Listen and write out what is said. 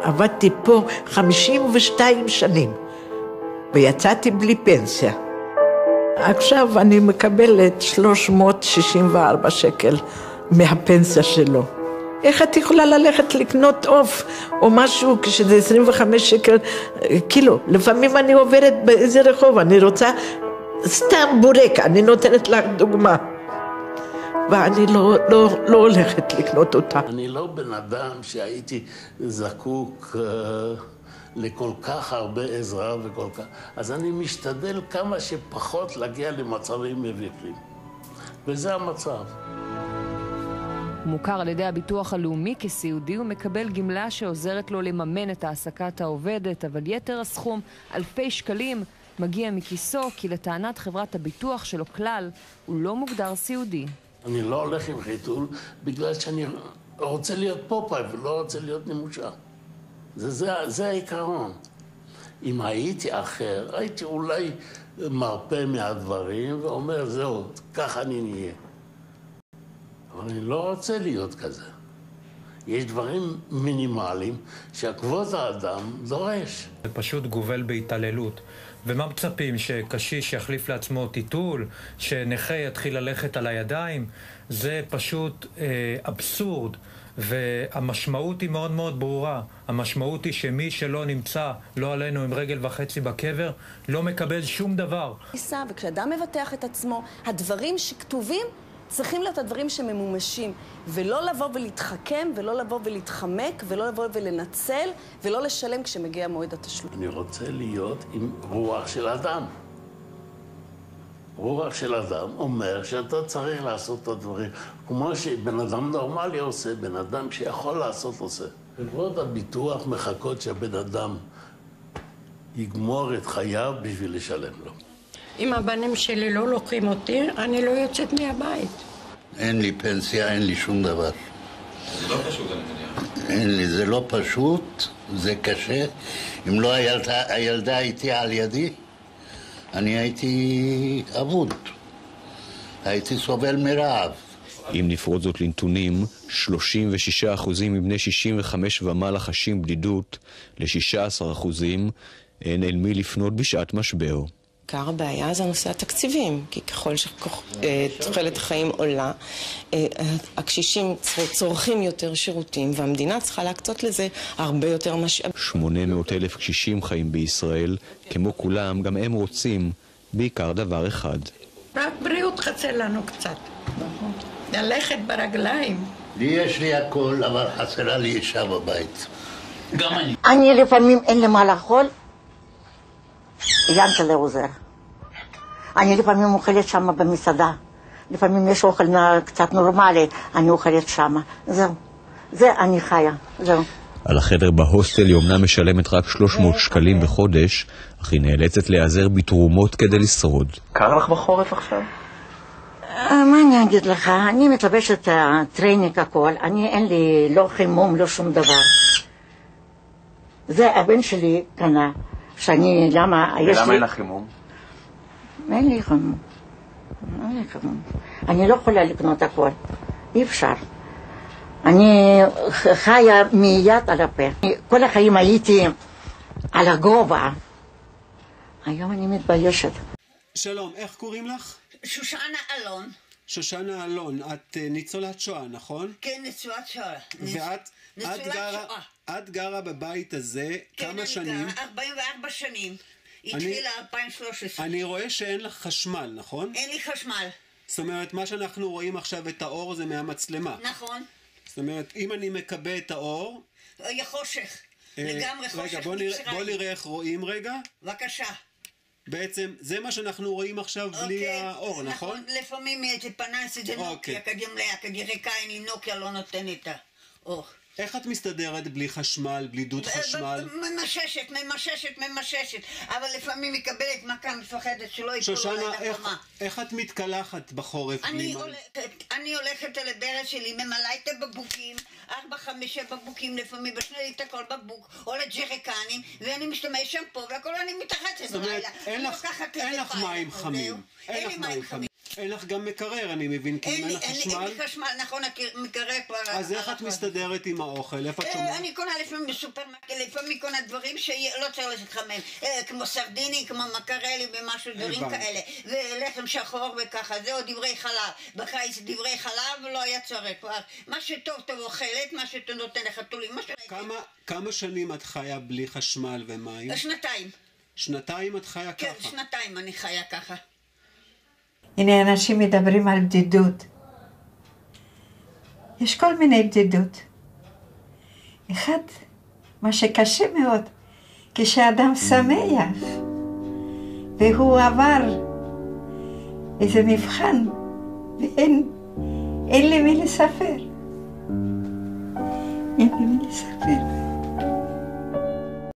עבדתי פה 52 שנים, ויצאתי בלי פנסיה. עכשיו אני מקבלת 364 שקל מהפנסיה שלו. איך את יכולה ללכת לקנות עוף או משהו כשזה 25 שקל קילו? לפעמים אני עוברת באיזה רחוב, אני רוצה סתם בורק, אני נותנת לך דוגמה. ואני לא הולכת לקנות אותה. אני לא בן אדם שהייתי זקוק לכל כך הרבה עזרה וכל כך. אז אני משתדל כמה שפחות להגיע למצבים מביכים. וזה המצב. מוכר על ידי הביטוח הלאומי כסיעודי, הוא מקבל גמלה שעוזרת לו לממן את העסקת העובדת, אבל יתר הסכום, אלפי שקלים, מגיע מכיסו, כי לטענת חברת הביטוח שלו כלל, הוא לא מוגדר סיעודי. אני לא הולך עם חיתול בגלל שאני רוצה להיות פופאי ולא רוצה להיות נמושה. זה העיקרון. אם הייתי אחר, הייתי אולי מרפא מהדברים ואומר, זהו, ככה אני נהיה. אבל אני לא רוצה להיות כזה. יש דברים מינימליים שהכבוד האדם דורש. זה פשוט גובל בהתעללות. ומה מצפים? שקשיש יחליף לעצמו טיטול? שנכה יתחיל ללכת על הידיים? זה פשוט אבסורד. והמשמעות היא מאוד מאוד ברורה. המשמעות היא שמי שלא נמצא, לא עלינו, עם רגל וחצי בקבר, לא מקבל שום דבר. וכשאדם מבטח את עצמו, הדברים שכתובים צריכים להיות הדברים שממומשים, ולא לבוא ולהתחכם, ולא לבוא ולהתחמק, ולא לבוא ולנצל, ולא לשלם כשמגיע מועד התשלום. אני רוצה להיות עם רוח של אדם. רוח של אדם אומר שאתה צריך לעשות את הדברים כמו שבן אדם נורמלי עושה, בן אדם שיכול לעשות עושה. חברות הביטוח מחכות שהבן אדם יגמור את חייו בשביל לשלם לו. אם הבנים שלי לא לוקחים אותי, אני לא יוצאת מהבית. אין לי פנסיה, אין לי שום דבר. זה לא פשוט, נתניהו. אין לי, זה לא פשוט, זה קשה. אם לא הילדה הייתי על ידי, אני הייתי אבוד. הייתי סובל מרעב. אם נפרוט זאת לנתונים, 36% מבני 65 ומעלה חשים בדידות, ל-16% אין אל מי לפנות בשעת משבר. עיקר הבעיה זה הנושא התקציבים, כי ככל שתוחלת החיים עולה, הקשישים צורכים יותר שירותים, והמדינה צריכה להקצות לזה הרבה יותר משאבים. 800,000 קשישים חיים בישראל, כמו כולם, גם הם רוצים בעיקר דבר אחד. רק בריאות חסר לנו קצת. ללכת ברגליים. יש לי הכל, אבל חסרה לי אישה בבית. גם אני. אני לפעמים אין לי מה לאכול. ינקלה עוזר. אני לפעמים אוכלת שם במסעדה. לפעמים יש אוכל קצת נורמלי, אני אוכלת שם. זהו. זה אני חיה. זהו. על החדר בהוסטל היא אומנם משלמת רק 300 שקלים בחודש, אך היא נאלצת להיעזר בתרומות כדי לשרוד. קר לך בחורף עכשיו? מה אני אגיד לך? אני מתלבשת טרייניק הכל. אין לי לא חימום, לא שום דבר. זה הבן שלי קנה. שאני, למה... ולמה אין לך חימום? אין לי חימום. אני לא יכולה לקנות הכל. אי אפשר. אני חיה מיד על הפה. כל החיים הייתי על הגובה. היום אני מתביישת. שלום, איך קוראים לך? שושנה אלון. שושנה אלון, את ניצולת שואה, נכון? כן, ניצולת שואה. את גרה בבית הזה כמה שנים? כן, אני גרה 44 שנים. התחילה 2013. אני רואה שאין לך חשמל, נכון? אין לי חשמל. זאת אומרת, מה שאנחנו רואים עכשיו את האור זה מהמצלמה. נכון. זאת אומרת, אם אני מקבל את האור... יהיה חושך. לגמרי חושך. רגע, בוא נראה איך רואים רגע. בבקשה. בעצם, זה מה שאנחנו רואים עכשיו בלי האור, נכון? נכון, לפעמים זה פנס, זה נוקיה, כנראה אין לי נוקיה, לא נותן את האור. איך את מסתדרת בלי חשמל, בלי דוד חשמל? ממששת, אבל לפעמים מקבלת מכה מפחדת שלא ייפול עליי לבמה. איך את מתקלחת בחורף? אני הולכת על הדרך שלי, ממלאה את הבקבוקים, 4-5 בקבוקים לפעמים, בשני ליטר כל בקבוק, או לג'ריקנים, ואני משתמש שם פה, והכל אני מתרחצת בלילה. אין לך מים חמים. אין לי מים חמים. אין לך גם מקרר, אני מבין, כי אין לך חשמל? אין לי חשמל, נכון, מקרר כבר... אז איך את מסתדרת עם האוכל? איפה את שומעת? אני קונה לפעמים בסופרמרקט, לפעמים קונה דברים שלא צריך להתחמם, כמו סרדינים, כמו מקרלים ומשהו, דברים כאלה, ולחם שחור וככה, זה או דברי חלב. בקיץ דברי חלב לא היה צריך. מה שטוב טוב אוכלת, מה שטוב נותן לחתולים. כמה שנים את חיה בלי חשמל ומים? 2 שנתיים את חיה ככה? כן, 2 אני חיה ככה. הנה אנשים מדברים על בדידות. יש כל מיני בדידות. אחד, מה שקשה מאוד, כשאדם שמח, והוא עבר איזה מבחן, ואין לי מי לספר. אין לי מי לספר.